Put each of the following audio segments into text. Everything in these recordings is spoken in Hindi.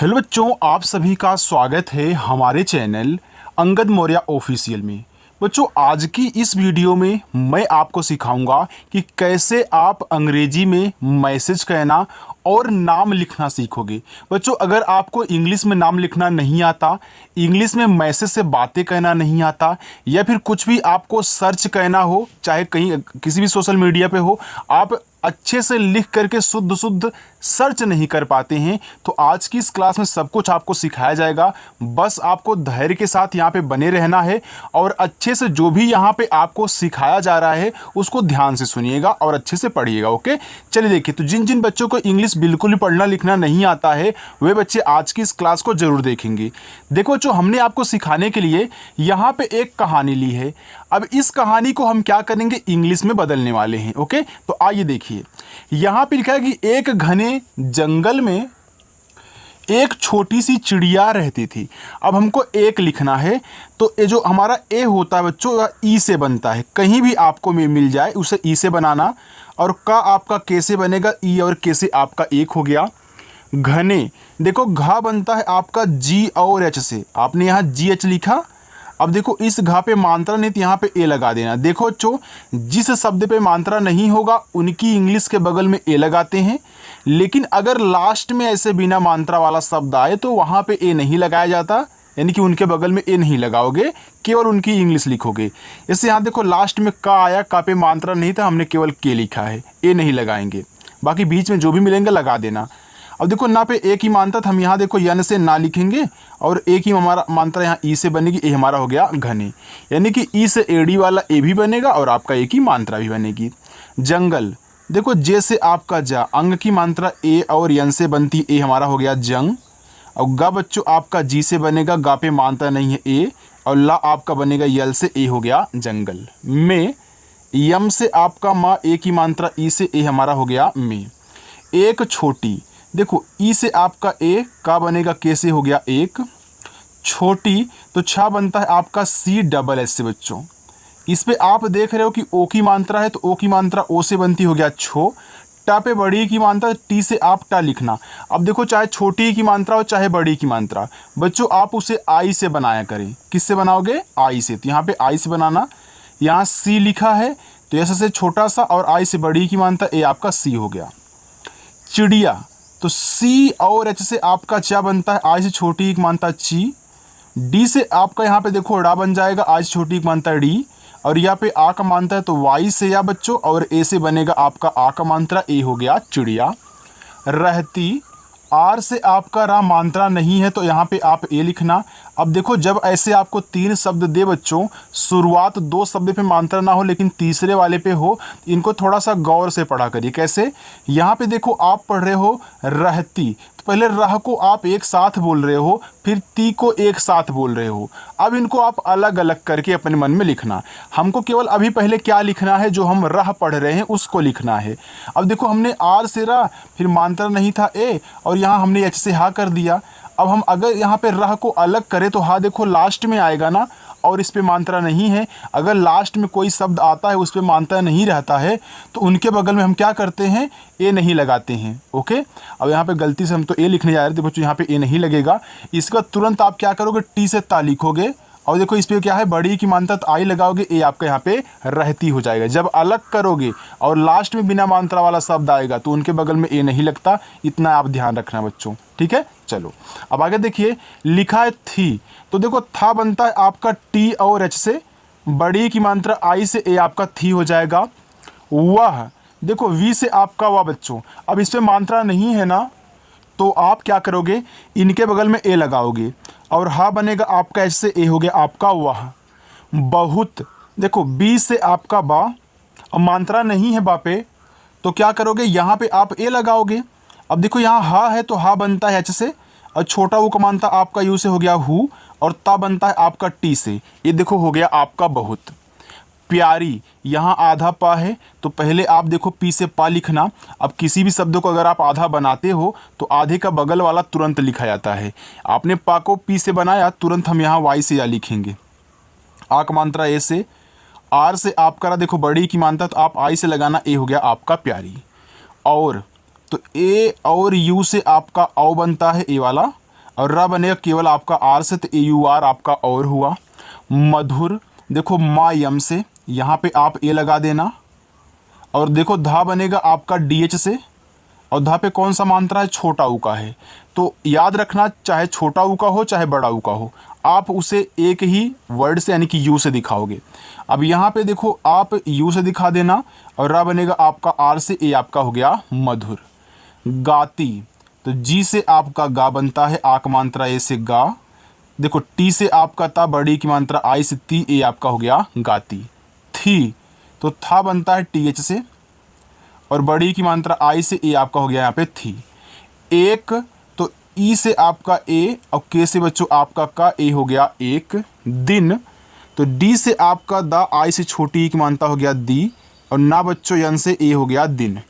हेलो बच्चों, आप सभी का स्वागत है हमारे चैनल अंगद मौर्य ऑफिशियल में। बच्चों, आज की इस वीडियो में मैं आपको सिखाऊंगा कि कैसे आप अंग्रेजी में मैसेज कहना और नाम लिखना सीखोगे। बच्चों, अगर आपको इंग्लिश में नाम लिखना नहीं आता, इंग्लिश में मैसेज से बातें कहना नहीं आता, या फिर कुछ भी आपको सर्च कहना हो, चाहे कहीं किसी भी सोशल मीडिया पे हो, आप अच्छे से लिख करके शुद्ध शुद्ध सर्च नहीं कर पाते हैं, तो आज की इस क्लास में सब कुछ आपको सिखाया जाएगा। बस आपको धैर्य के साथ यहाँ पे बने रहना है और अच्छे से जो भी यहाँ पे आपको सिखाया जा रहा है उसको ध्यान से सुनिएगा और अच्छे से पढ़िएगा। ओके, चलिए देखिए, तो जिन जिन बच्चों को इंग्लिश बिल्कुल भी पढ़ना लिखना नहीं आता है वे बच्चे आज की इस क्लास को जरूर देखेंगे। देखो, जो हमने आपको सिखाने के लिए यहाँ पे एक कहानी ली है, अब इस कहानी को हम क्या करेंगे, इंग्लिश में बदलने वाले हैं। ओके, तो आइए देखिए, यहाँ पे लिखा है कि एक घने जंगल में एक छोटी सी चिड़िया रहती थी। अब हमको एक लिखना है, तो ये जो हमारा ए होता है बच्चों, ई से बनता है। कहीं भी आपको मिल जाए उसे ई से बनाना। और का आपका कैसे बनेगा, ई और कैसे आपका एक हो गया। घने, देखो घा बनता है आपका जी और एच से, आपने यहाँ जी एच लिखा। अब देखो इस घा पे मात्रा नहीं तो यहाँ पे ए लगा देना। देखो बच्चों, जिस शब्द पे मात्रा नहीं होगा उनकी इंग्लिश के बगल में ए लगाते हैं, लेकिन अगर लास्ट में ऐसे बिना मात्रा वाला शब्द आए तो वहाँ पे ए नहीं लगाया जाता, यानी कि उनके बगल में ए नहीं लगाओगे, केवल उनकी इंग्लिश लिखोगे। जैसे यहाँ देखो लास्ट में का आया, का पे मात्रा नहीं था, हमने केवल के लिखा है, ए नहीं लगाएंगे, बाकी बीच में जो भी मिलेंगे लगा देना। अब देखो ना पे एक ही मात्रा, हम यहाँ देखो यन से ना लिखेंगे और एक ही हमारा मात्रा यहाँ ई से बनेगी, ए हमारा हो गया घने, यानी कि ई से एडी वाला ए भी बनेगा और आपका एक ही मात्रा भी बनेगी। जंगल, देखो जे से आपका जा, अंग की मात्रा ए और यन से बनती, ए हमारा हो गया जंग। और गा बच्चों आपका जी से बनेगा, गा पे मात्रा नहीं है ए, और ला आपका बनेगा यल से, ए हो गया जंगल। में, यम से आपका माँ, ए की मात्रा ई से, ए हमारा हो गया में। एक छोटी, देखो ई से आपका ए, का बनेगा कैसे हो गया एक। छोटी, तो छा बनता है आपका सी डबल एस से। बच्चों इस पे आप देख रहे हो कि ओ की मात्रा है, तो ओ की मात्रा ओ से बनती हो गया छो। टा पे बड़ी की मात्रा, टी से आप टा लिखना। अब देखो चाहे छोटी की मात्रा हो चाहे बड़ी की मात्रा, बच्चों आप उसे आई से बनाया करें। किससे बनाओगे, आई से। तो यहाँ पे आई से बनाना, यहाँ सी लिखा है तो ऐसे से छोटा सा, और आई से बड़ी की मात्रा, ए आपका सी हो गया। चिड़िया, तो सी और एच से आपका चा बनता है, आई से छोटी की मात्रा ची। डी से आपका यहाँ पे देखो डा बन जाएगा, आई से छोटी की मात्रा डी, और यहाँ पे आ का मात्रा है तो वाई से या बच्चों, और ए से बनेगा आपका आ का मात्रा, ए हो गया चिड़िया। रहती, आर से आपका रा मात्रा नहीं है तो यहाँ पे आप ए लिखना। अब देखो जब ऐसे आपको तीन शब्द दे बच्चों, शुरुआत दो शब्द पे मात्रा ना हो लेकिन तीसरे वाले पे हो, इनको थोड़ा सा गौर से पढ़ा करिए। कैसे, यहाँ पे देखो आप पढ़ रहे हो रहती, तो पहले रह को आप एक साथ बोल रहे हो, फिर ती को एक साथ बोल रहे हो। अब इनको आप अलग अलग करके अपने मन में लिखना। हमको केवल अभी पहले क्या लिखना है, जो हम रह पढ़ रहे हैं उसको लिखना है। अब देखो हमने आर से रा, फिर मात्रा नहीं था ए, और यहाँ हमने एच से हा कर दिया। अब हम अगर यहाँ पे रह को अलग करें तो हा देखो लास्ट में आएगा ना, और इस पे मात्रा नहीं है। अगर लास्ट में कोई शब्द आता है उस पे मात्रा नहीं रहता है तो उनके बगल में हम क्या करते हैं, ए नहीं लगाते हैं। ओके, अब यहाँ पे गलती से हम तो ए लिखने जा रहे थे बच्चों, यहाँ पे ए नहीं लगेगा। इसका तुरंत आप क्या करोगे, टी से ता लिखोगे, और देखो इस पे क्या है, बड़ी की मात्रा तो आई लगाओगे, ए आपका यहाँ पे रहती हो जाएगा। जब अलग करोगे और लास्ट में बिना मात्रा वाला शब्द आएगा तो उनके बगल में ए नहीं लगता, इतना आप ध्यान रखना बच्चों। ठीक है, चलो अब आगे देखिए, लिखा है थी, तो देखो था बनता है आपका टी और एच से, बड़ी की मात्रा आई से, ए आपका थी हो जाएगा। वह, देखो वी से आपका वाह बच्चों, अब इस पे मात्रा नहीं है ना, तो आप क्या करोगे, इनके बगल में ए लगाओगे, और हा बनेगा आपका एच से, ए हो गया आपका वाह। बहुत, देखो बी से आपका बा, अब मात्रा नहीं है बा पे, तो क्या करोगे, यहाँ पे आप ए लगाओगे। अब देखो यहाँ हा है तो हा बनता है एच से, और छोटा वो का मात्रा आपका यू से हो गया हु, और ता बनता है आपका टी से, ये देखो हो गया आपका बहुत। प्यारी, यहाँ आधा पा है तो पहले आप देखो पी से पा लिखना। अब किसी भी शब्द को अगर आप आधा बनाते हो तो आधे का बगल वाला तुरंत लिखा जाता है। आपने पा को पी से बनाया, तुरंत हम यहाँ वाई से या लिखेंगे। आ का मात्रा ए से, आर से आप करा देखो बड़ी की मात्रा तो आप आई से लगाना, ए हो गया आपका प्यारी। और तो ए और यू से आपका औ बनता है, ए वाला, और र बनेगा केवल आपका आर से, तो AUR आपका और हुआ। मधुर, देखो मा यम से, यहाँ पे आप ए लगा देना। और देखो धा बनेगा आपका DH से, और धा पे कौन सा मात्रा है, छोटा ऊ का है। तो याद रखना, चाहे छोटा ऊ का हो चाहे बड़ा ऊ का हो, आप उसे एक ही वर्ड से यानी कि यू से दिखाओगे। अब यहाँ पे देखो आप यू से दिखा देना, और रा बनेगा आपका आर से, ए आपका हो गया मधुर। गाती, तो जी से आपका गा बनता है, आक मात्रा ए से गा। देखो टी से आपका ता, बड़ी की मात्रा आई से ती, ए आपका हो गया गाती। थी, तो था बनता है TH से, और बड़ी की मात्रा आई से, ए आपका हो गया यहाँ पे थी। एक, तो ई से आपका ए, और के से बच्चों आपका का, ए हो गया एक। दिन, तो डी से आपका दा, आई से छोटी ई की मात्रा हो गया दी, और ना बच्चों यन से ए हो गया दिन।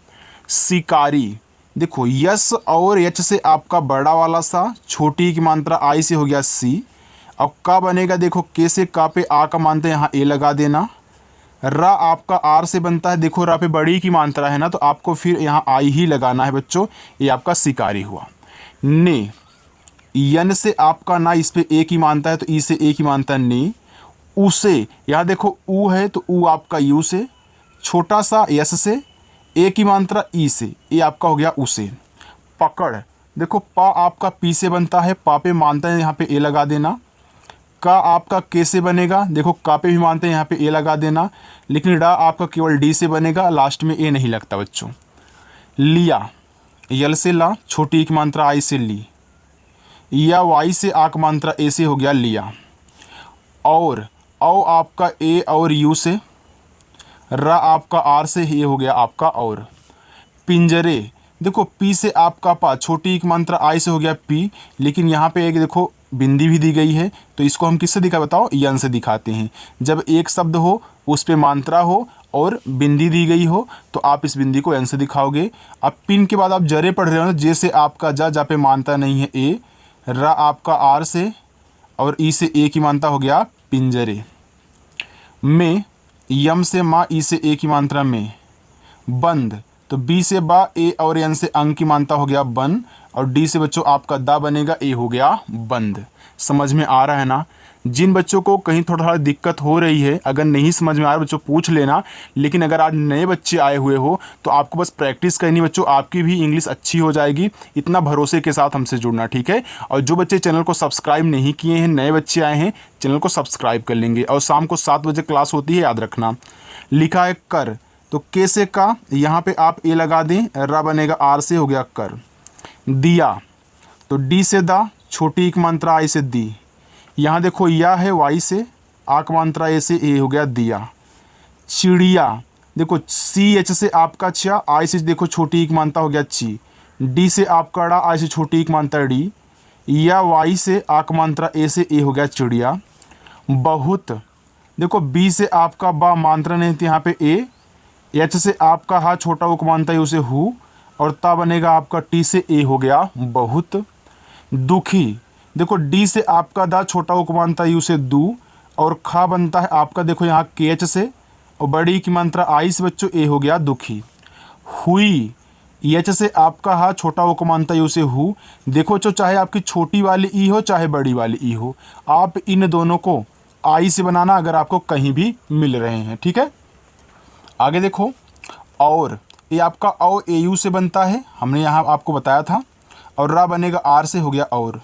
शिकारी, देखो यस और एच से आपका बड़ा वाला सा, छोटी ई की मात्रा आई से हो गया सी। अब का बनेगा, देखो के से का पे आ का मात्रा यहाँ ए लगा देना। रा आपका आर से बनता है, देखो रा पे बड़ी की मात्रा है ना, तो आपको फिर यहाँ आई ही लगाना है बच्चों, ये आपका शिकारी हुआ। ने, यन से आपका ना, इस पे ए की मात्रा है, तो ई से ए की मात्रा ने। उसे, यहाँ देखो ऊ है, तो ऊ आपका यू से, छोटा सा यस से, ए की मात्रा ई से, ए आपका हो गया उसे। पकड़, देखो पा आपका पी से बनता है, पा पे मात्रा है, यहाँ पे ए लगा देना। का आपका के से बनेगा, देखो का पे भी मानते हैं, यहाँ पे ए लगा देना। लेकिन डा आपका केवल डी से बनेगा, लास्ट में ए नहीं लगता बच्चों। लिया, यल से ला, छोटी एक मात्रा आई से ली। या वाई से आक मात्रा ए से हो गया लिया। और औ आपका ए और यू से, रा आपका आर से, ये हो गया आपका और। पिंजरे, देखो पी से आपका पा, छोटी एक मात्रा आई से हो गया पी, लेकिन यहाँ पे एक देखो बिंदी भी दी गई है, तो इसको हम किससे दिखा बताओ, यन से दिखाते हैं। जब एक शब्द हो, उस पे मात्रा हो और बिंदी दी गई हो, तो आप इस बिंदी को यन से दिखाओगे। अब पिन के बाद आप जरे पढ़ रहे हो ना, जैसे आपका जा, जा पे मात्रा नहीं है ए, रा आपका आर से, और ई से ए की मात्रा हो गया पिंजरे। में, यम से मा, ई से ए की मात्रा में। बंद, तो बी से बा, ए और एन से अंग की मात्रा हो गया बन, और डी से बच्चों आपका दा बनेगा, ए हो गया बंद। समझ में आ रहा है ना। जिन बच्चों को कहीं थोड़ा दिक्कत हो रही है, अगर नहीं समझ में आ रहा बच्चों पूछ लेना। लेकिन अगर आज नए बच्चे आए हुए हो तो आपको बस प्रैक्टिस करनी बच्चों, आपकी भी इंग्लिश अच्छी हो जाएगी। इतना भरोसे के साथ हमसे जुड़ना, ठीक है। और जो बच्चे चैनल को सब्सक्राइब नहीं किए हैं, नए बच्चे आए हैं, चैनल को सब्सक्राइब कर लेंगे। और शाम को 7 बजे क्लास होती है, याद रखना। लिखा है कर, तो के से का, यहाँ पे आप ए लगा दें, रा बनेगा आर से, हो गया कर। दिया, तो डी से दा, छोटी एक मात्रा आई से दी। यहाँ देखो या है वाई से, आक मात्रा ए से, ए हो गया दिया। चिड़िया, देखो सी एच से आपका चा, आई से देखो छोटी एक मात्रा हो गया ची। डी से आपका डा, आई से छोटी एक मात्रा डी। या वाई से आक मात्रा ए से, ए हो गया चिड़िया। बहुत, देखो बी से आपका बा, मात्रा नहीं थी यहाँ पे ए। एच से आपका हा, छोटा उक मानता है उसे हु, और ता बनेगा आपका टी से, ए हो गया बहुत। दुखी, देखो डी से आपका दा, छोटा उक मानता है उसे दू, और खा बनता है आपका देखो यहाँ के एच से, और बड़ी की मात्रा आई से बच्चों, ए हो गया दुखी। हुई, एच से आपका हा, छोटा उक मानता है उसे हु। देखो जो चाहे आपकी छोटी वाली ई हो चाहे बड़ी वाली ई हो, आप इन दोनों को आई से बनाना अगर आपको कहीं भी मिल रहे हैं, ठीक है। आगे देखो, और ये आपका औ ए यू से बनता है, हमने यहाँ आपको बताया था। और रा बनेगा आर से, हो गया और।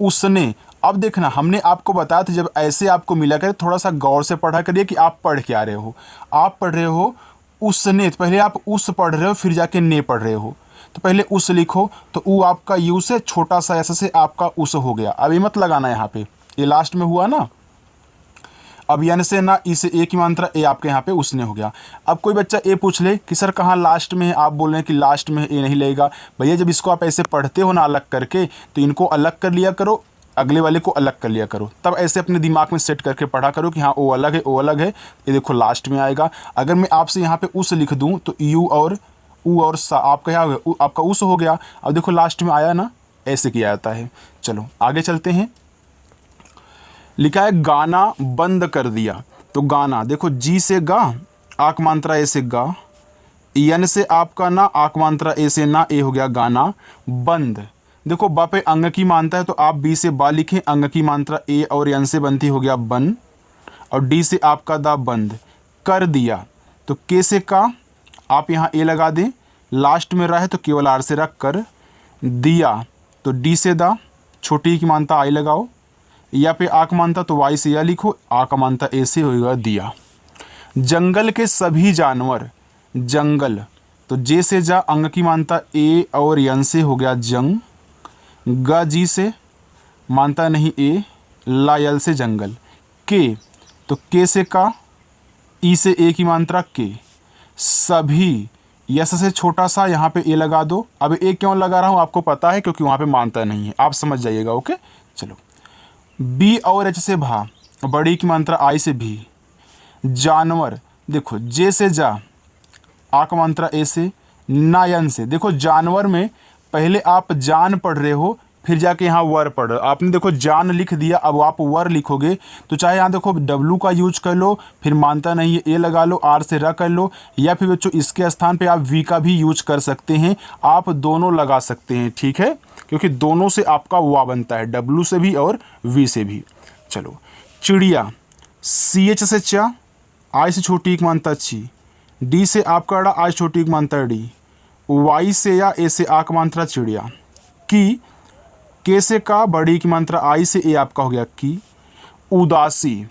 उसने, अब देखना हमने आपको बताया था, जब ऐसे आपको मिला करे थोड़ा सा गौर से पढ़ा करिए कि आप पढ़ क्या रहे हो। आप पढ़ रहे हो उसने, तो पहले आप उस पढ़ रहे हो, फिर जाके ने पढ़ रहे हो, तो पहले उस लिखो, तो ऊ आपका यू से, छोटा सा ऐसा से आपका उस हो गया। अब ये मत लगाना यहाँ पे, ये लास्ट में हुआ ना। अब यन से ना, ई से ए की मात्रा, ए आपके यहाँ पे उसने हो गया। अब कोई बच्चा ए पूछ ले कि सर कहाँ लास्ट में है, आप बोल रहे हैं कि लास्ट में ए नहीं लगेगा। भैया जब इसको आप ऐसे पढ़ते हो ना अलग करके, तो इनको अलग कर लिया करो, अगले वाले को अलग कर लिया करो, तब ऐसे अपने दिमाग में सेट करके पढ़ा करो कि हाँ ओ अलग है, ओ अलग है, ये देखो लास्ट में आएगा। अगर मैं आपसे यहाँ पे उस लिख दूँ तो यू और ऊ और सा आपका क्या हो गया, आपका उस हो गया। अब देखो लास्ट में आया ना, ऐसे किया जाता है। चलो आगे चलते हैं। लिखा है गाना बंद कर दिया, तो गाना देखो जी से गा, आक मात्रा ए से गा। यन से आपका ना, आक मात्रा ए से ना, ए हो गया गाना। बंद, देखो ब पे अंग की मात्रा है तो आप बी से बा लिखें, अंग की मात्रा ए और यन से बनती हो गया बन, और डी से आपका दा बंद कर दिया। तो के से का आप यहाँ ए लगा दें, लास्ट में रहा है तो केवल आर से रख कर दिया, तो डी से दा, छोटी की मात्रा आई लगाओ, या पे आ का मात्रा तो वाई से या लिखो, आ का मात्रा ए से होगा दिया। जंगल के सभी जानवर, जंगल तो जे से जा, अंग की मात्रा ए और यन से हो गया जंग, ग जी से मानता नहीं ए, ला यल से जंगल, के तो के से का, ई से ए की मात्रा के, सभी यस से छोटा सा यहाँ पे ए लगा दो। अब ए क्यों लगा रहा हूँ आपको पता है, क्योंकि वहाँ पे मानता नहीं है, आप समझ जाइएगा। ओके चलो, बी और एच से भा, बड़ी की मात्रा आई से भी, जानवर देखो जे से जा, आ का मात्रा ए से, नायन से, देखो जानवर में पहले आप जान पढ़ रहे हो फिर जाके यहाँ वर पढ़ रहे हो। आपने देखो जान लिख दिया, अब आप वर लिखोगे तो चाहे यहाँ देखो डब्लू का यूज कर लो, फिर मानता नहीं है ए लगा लो, आर से र कर लो, या फिर बच्चों इसके स्थान पे आप वी का भी यूज कर सकते हैं, आप दोनों लगा सकते हैं, ठीक है, क्योंकि दोनों से आपका वा बनता है, डब्लू से भी और वी से भी। चलो, चिड़िया सी एच से चा, आई से छोटी एक मानता ची, डी से आपका अड़ा, आई छोटी एक मानता डी, वाई से या ए से आ का मात्रा चिड़िया, की के से का, बड़ी की मात्रा आई से ए आपका हो गया की, उदासी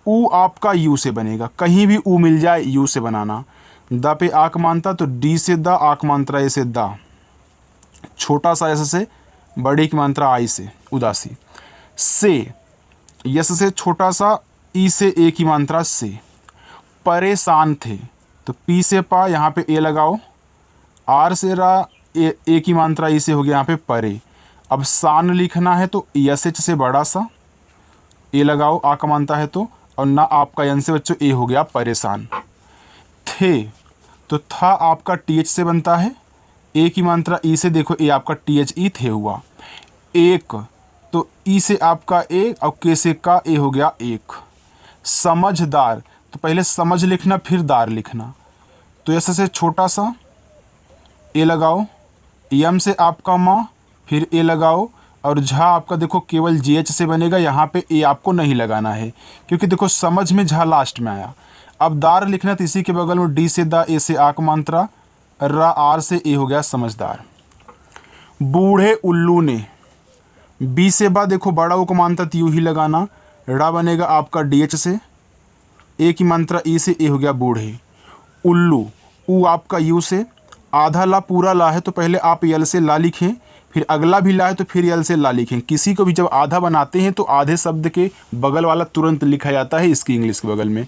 ऊ आपका यू से बनेगा, कहीं भी ऊ मिल जाए यू से बनाना, द पे आ का मात्रा तो डी से द, आ का मात्रा ए से दा, छोटा सा एस से, बड़ी की मात्रा आई से उदासी, से यस से छोटा सा, ई से ए की मात्रा से, परेशान थे तो पी से पा, यहाँ पे ए लगाओ, आर से रा, ए की मात्रा ई से हो गया यहाँ पे परे। अब सान लिखना है तो यस एच से बड़ा सा ए लगाओ, आ का मानता है तो, और ना आपका यन से बच्चों ए हो गया परेशान। थे तो था आपका टी एच से बनता है, ए की मात्रा ई से, देखो ए आपका टी एच ई थे हुआ, एक तो ई से आपका ए, और के से का ए हो गया एक। समझदार तो पहले समझ लिखना फिर दार लिखना, तो यस से छोटा सा ए लगाओ, यम से आपका माँ, फिर ए लगाओ, और झा आपका देखो केवल जी एच से बनेगा, यहाँ पे ए आपको नहीं लगाना है क्योंकि देखो समझ में झा लास्ट में आया। अब दार लिखना तो इसी के बगल में डी से दा, ए से आ का मात्रा, रा आर से ए हो गया समझदार। बूढ़े उल्लू ने, बी से बा देखो बड़ा ओ का मात्रा यू ही लगाना, रा बनेगा आपका डी एच से, ए की मात्रा ई से ए हो गया बूढ़े। उल्लू ऊ आपका यू से, आधा ला पूरा ला है तो पहले आप यल से ला लिखें, फिर अगला भी ला है तो फिर यल से ला लिखें। किसी को भी जब आधा बनाते हैं तो आधे शब्द के बगल वाला तुरंत लिखा जाता है इसकी इंग्लिश के बगल में।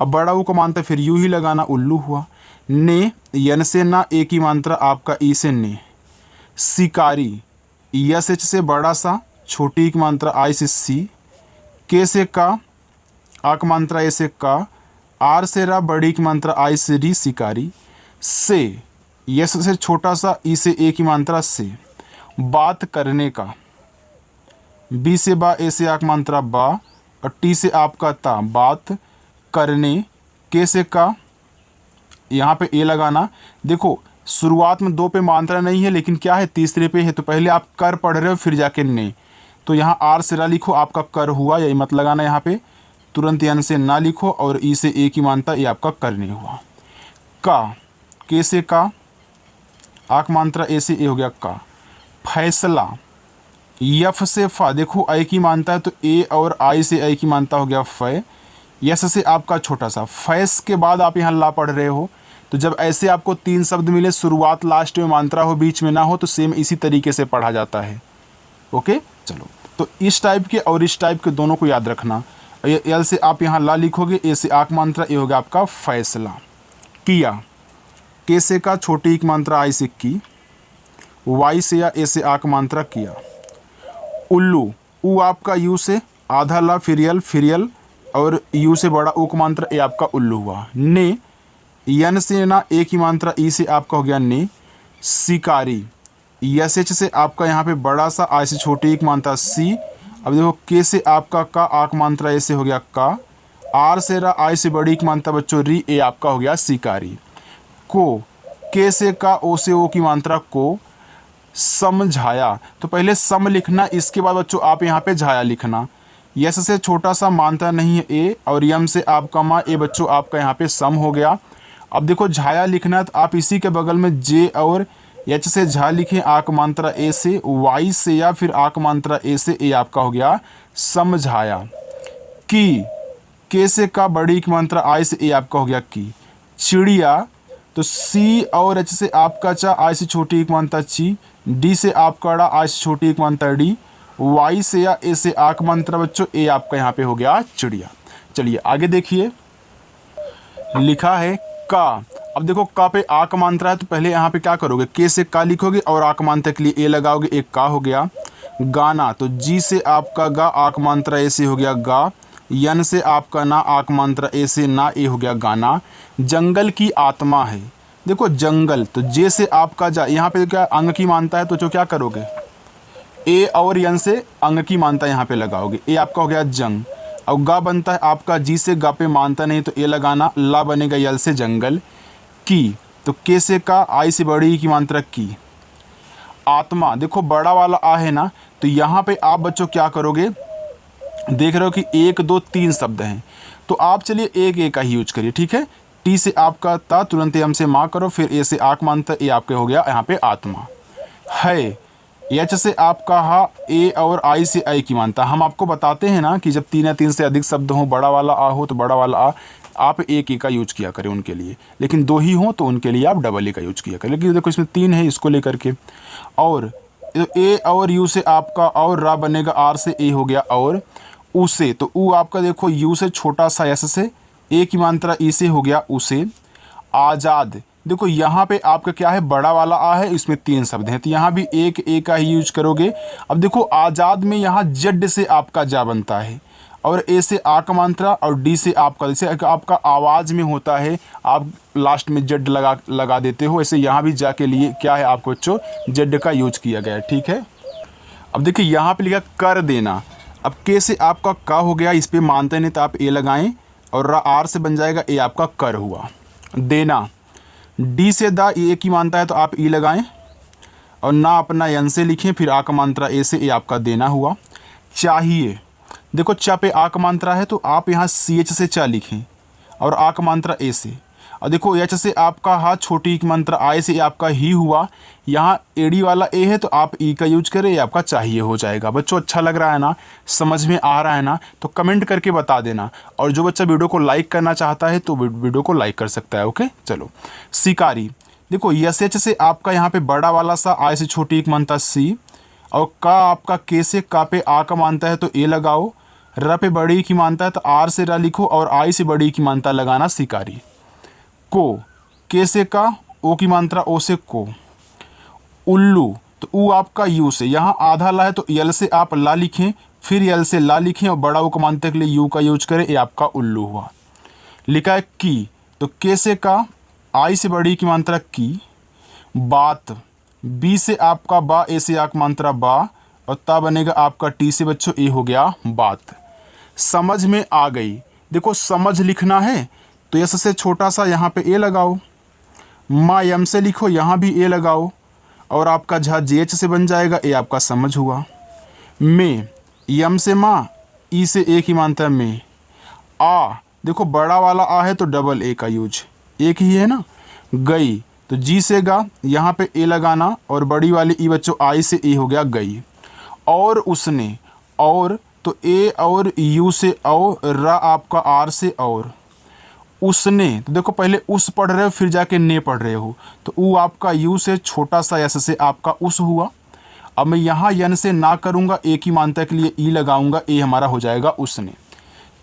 अब बड़ा ऊ को मानता फिर यू ही लगाना, उल्लू हुआ। ने यन से ना, ए की मात्रा आपका ई से ने। शिकारी यस एच से बड़ा सा, छोटी की मात्रा आई से सी, के से का, आ की मात्रा ए से का, आर से रा, बड़ी की मात्रा आई से री शिकारी। से यस से छोटा सा, ई से ए की मात्रा से। बात करने का, बी से बा, ए से आ की मात्रा बा, और टी से आपका ता, बात करने। के से का, यहाँ पे ए लगाना। देखो शुरुआत में दो पे मात्रा नहीं है लेकिन क्या है तीसरे पे है, तो पहले आप कर पढ़ रहे हो फिर जाके ने, तो यहाँ आर से रा लिखो, आपका कर हुआ, यही मत लगाना यहाँ पे, तुरंत यन से ना लिखो, और ई से ए की मात्रा ये आपका करने हुआ। का, के से का, आक मात्रा ए से ए हो गया का। फैसला यफ से फा, देखो आई की मानता है तो ए और आई से आई की मानता हो गया फै। यस से आपका छोटा सा, फैस के बाद आप यहाँ ला पढ़ रहे हो, तो जब ऐसे आपको तीन शब्द मिले, शुरुआत लास्ट में मात्रा हो बीच में ना हो, तो सेम इसी तरीके से पढ़ा जाता है। ओके चलो, तो इस टाइप के और इस टाइप के दोनों को याद रखना। एल से आप यहाँ ला लिखोगे, ए से आक मात्रा, ए हो गया आपका फैसला। किया, के से का, छोटी एक मात्रा आई से की, वाई से या ए से आक मात्रा किया। उल्लू ऊ आपका यू से, आधा ला फिर यल, और यू से बड़ा ऊ का मात्रा ए आपका उल्लू हुआ। ने यन से ना, ए की मात्रा ई से आपका हो गया ने। शिकारी यस एच से आपका यहाँ पे बड़ा सा, आई से छोटी एक मात्रा सी। अब देखो के से आपका का, आक मात्रा ए से हो गया का। आर से रा, आई से बड़ी एक मात्रा बच्चों री, ए आपका हो गया शिकारी। को, के से का, ओ से ओ की मात्रा को। समझाया। तो पहले सम लिखना, इसके बाद बच्चों आप यहाँ पे झाया लिखना। यस से छोटा सा मानता नहीं है ए, और यम से आपका माँ ए बच्चों आपका यहाँ पे सम हो गया। अब देखो झाया लिखना है तो आप इसी के बगल में जे और एच से झा लिखें, आक मात्रा ए से, वाई से या फिर आक मात्रा ए से, ए आपका हो गया समझाया। की, के से का बड़ी की मात्रा आई से, ए आपका हो गया की। चिड़िया, तो सी और एच से आपका चा, आई से छोटी एक मात्रा ची। डी से आपका ड़ा, आई से छोटी एक मात्रा डी। वाई से या ए से आक मात्रा बच्चों, ए आपका यहाँ पे हो गया चिड़िया। चलिए आगे देखिए, लिखा है का। अब देखो का पे आक मात्रा है तो पहले यहाँ पे क्या करोगे, के से का लिखोगे और आक मात्रा के लिए ए लगाओगे, एक का हो गया। गाना, तो जी से आपका गा, आक मात्रा ए से हो गया गा। यन से आपका ना, आक मात्रा ए से ना, ए हो गया गाना। जंगल की आत्मा है, देखो जंगल, तो जे से आपका जा, यहाँ पे क्या अंग की मानता है तो जो क्या करोगे, ए और यन से अंग की मानता यहाँ पे लगाओगे, ए आपका हो गया जंग। और गा बनता है आपका जी से, गा पे मानता नहीं तो ए लगाना, ला बनेगा यल से जंगल। की, तो के से का, आई से बड़ी की मात्रा की। आत्मा, देखो बड़ा वाला आ है ना, तो यहाँ पे आप बच्चों क्या करोगे, देख रहे हो कि 1 2 3 शब्द हैं, तो आप चलिए एक एक का ही यूज करिए, ठीक है। टी से आपका ता, तुरंत एम से माँ करो, फिर ए से आक मानता, ए आपके हो गया यहाँ पे आत्मा है। एच से आपका हा, ए और आई से आई की मानता। हम आपको बताते हैं ना कि जब 3 या 3 से अधिक शब्द हो, बड़ा वाला आ हो तो बड़ा वाला आ आप एक का यूज किया करें उनके लिए, लेकिन 2 ही हो तो उनके लिए आप डबल ए का यूज किया करें। लेकिन देखो इसमें 3 है, इसको लेकर के। और ए और यू से आपका और रा बनेगा, आर से ए हो गया और उसे, तो ऊ आपका देखो यू से छोटा सा एस से, ए की मात्रा ई से हो गया उसे। आज़ाद, देखो यहाँ पे आपका क्या है, बड़ा वाला आ है, इसमें 3 शब्द हैं तो यहाँ भी एक ए का ही यूज करोगे। अब देखो आज़ाद में यहाँ जेड से आपका जा बनता है, और ए से आ का मात्रा, और डी से आपका, जैसे आपका आवाज़ में होता है आप लास्ट में जेड लगा देते हो, ऐसे यहाँ भी जा के लिए क्या है आपको बच्चों जेड का यूज किया गया है, ठीक है। अब देखिए यहाँ पे लिखा कर देना। अब के से आपका का हो गया, इस पर मानते नहीं तो आप ए लगाएं, और आर से बन जाएगा ए आपका कर हुआ। देना, डी से दा, ए की मानता है तो आप ई लगाएं, और ना अपना यन से लिखें, फिर आ का मात्रा ए से, ए आपका देना हुआ। चाहिए, देखो चा पे आ का मात्रा है तो आप यहाँ सी एच से चा लिखें, और आ का मात्रा ए से। और देखो एच से आपका हा, छोटी की मात्रा आई से, आपका ही हुआ। यहाँ एडी वाला ए है तो आप ई का यूज करें, ये आपका चाहिए हो जाएगा। बच्चों अच्छा लग रहा है ना, समझ में आ रहा है ना, तो कमेंट करके बता देना। और जो बच्चा वीडियो को लाइक करना चाहता है तो वीडियो को लाइक कर सकता है, ओके। चलो, शिकारी, देखो यस एच से आपका यहाँ पे बड़ा वाला सा, आई से छोटी की मानता सी, और का आपका के से का पे आ का मानता है तो ए लगाओ, र पे बड़ी की मानता है तो आर से रा लिखो, और आई से बड़ी की मानता लगाना शिकारी। को, के से का, ओ की मात्रा ओ से को। उल्लू, तो ऊ आपका यू से, यहाँ आधा ला है तो यल से आप ला लिखें, फिर यल से ला लिखें, और बड़ा ओ को मानते के लिए यू का यूज करें, ये आपका उल्लू हुआ। लिखा है की, तो के से का, आई से बड़ी की मात्रा की। बात, बी से आपका बा, ए से आक मात्रा बा, और ता बनेगा आपका टी से बच्चों, ए हो गया बात। समझ में आ गई, देखो समझ लिखना है तो यस से छोटा सा यहाँ पे ए लगाओ, माँ यम से लिखो, यहाँ भी ए लगाओ, और आपका झा जे एच से बन जाएगा, ए आपका समझ हुआ। में, यम से माँ, ई से ए की मानता है में। आ, देखो बड़ा वाला आ है तो डबल ए का यूज, एक ही है ना। गई, तो जी से गा, यहाँ पे ए लगाना, और बड़ी वाली ई बच्चों आई से ए हो गया गई। और उसने, और तो ए और यू से और, रा आपका आर से और। उसने, तो देखो पहले उस पढ़ रहे हो फिर जाके ने पढ़ रहे हो, तो ऊ आपका यू से छोटा सा एस से आपका उस हुआ। अब मैं यहाँ यन से ना करूँगा, ए की मानता के लिए ई लगाऊंगा, ए हमारा हो जाएगा उसने।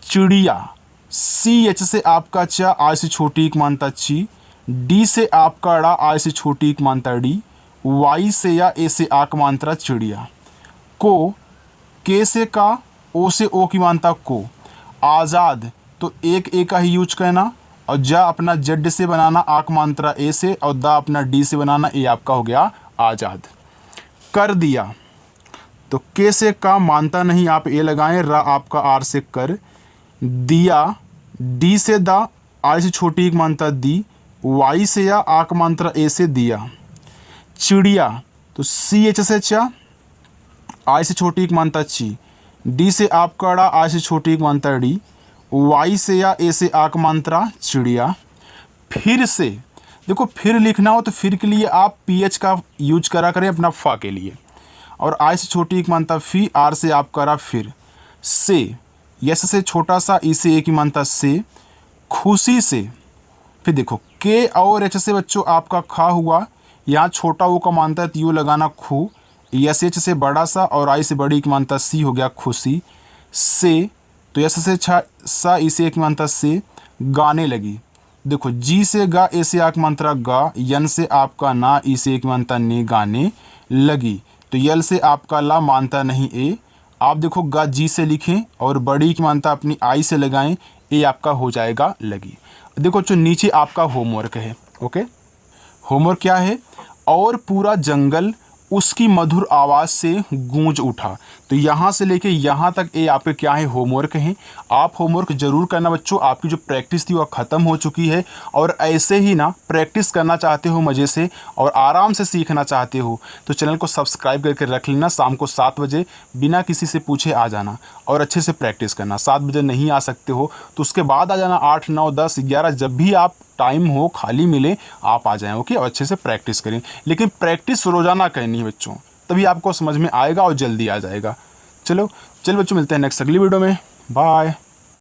चिड़िया, सी एच से आपका चा, आई से छोटी की मानता ची। डी से आपका ड़ा, आई से छोटी की मानता डी। वाई से या ए से आक मात्रा चिड़िया। को, के से का, ओ से ओ की मानता को। आज़ाद, तो एक ए का ही यूज करना, और जा अपना जेड से बनाना, आक मात्रा ए से, और दा अपना डी से बनाना, ए आपका हो गया आज़ाद। कर दिया, तो के से का मानता नहीं आप ए लगाएं, रा आपका आर से कर। दिया, डी से दा, आई से छोटी की मानता दी। वाई से या आक मात्रा ए से दिया। चिड़िया, तो CH से चा, I से छोटी एक मानता ची, D से आपका अड़ा, I से छोटी एक मानता डी, Y से या A से आक मात्रा चिड़िया। फिर से देखो, फिर लिखना हो तो फिर के लिए आप PH का यूज करा करें अपना फा के लिए, और I से छोटी एक मानता फी, R से आप करा फिर, से, यस से छोटा सा, ई से एक ही मानता से, खुशी से। फिर देखो के और एच से बच्चों आपका खा हुआ, यहाँ छोटा वो का मानता है तो यू लगाना खू, यस एच से बड़ा सा और आई से बड़ी की मानता सी हो गया खुशी से। तो यस से छा सा, ई से एक मानता से, गाने लगी। देखो जी से गा, ए से आक मात्रा गा, यन से आपका ना, ई से एक मानता ने, गाने लगी। तो यल से आपका ला मानता नहीं ए, आप देखो गा जी से लिखें और बड़ी की मानता अपनी आई से लगाएं, ए आपका हो जाएगा लगी। देखो जो नीचे आपका होमवर्क है, ओके, होमवर्क क्या है, और पूरा जंगल उसकी मधुर आवाज़ से गूंज उठा। तो यहाँ से लेके यहाँ तक ये आपके क्या है, होमवर्क हैं। आप होमवर्क ज़रूर करना बच्चों, आपकी जो प्रैक्टिस थी वह ख़त्म हो चुकी है। और ऐसे ही ना प्रैक्टिस करना चाहते हो मज़े से और आराम से सीखना चाहते हो तो चैनल को सब्सक्राइब करके रख लेना। शाम को 7 बजे बिना किसी से पूछे आ जाना और अच्छे से प्रैक्टिस करना। 7 बजे नहीं आ सकते हो तो उसके बाद आ जाना, 8, 9, 10, 11, जब भी आप टाइम हो खाली मिले आप आ जाएं, ओके। और अच्छे से प्रैक्टिस करें, लेकिन प्रैक्टिस रोज़ाना करनी है बच्चों, तभी आपको समझ में आएगा और जल्दी आ जाएगा। चलो बच्चों, मिलते हैं नेक्स्ट अगली वीडियो में। बाय।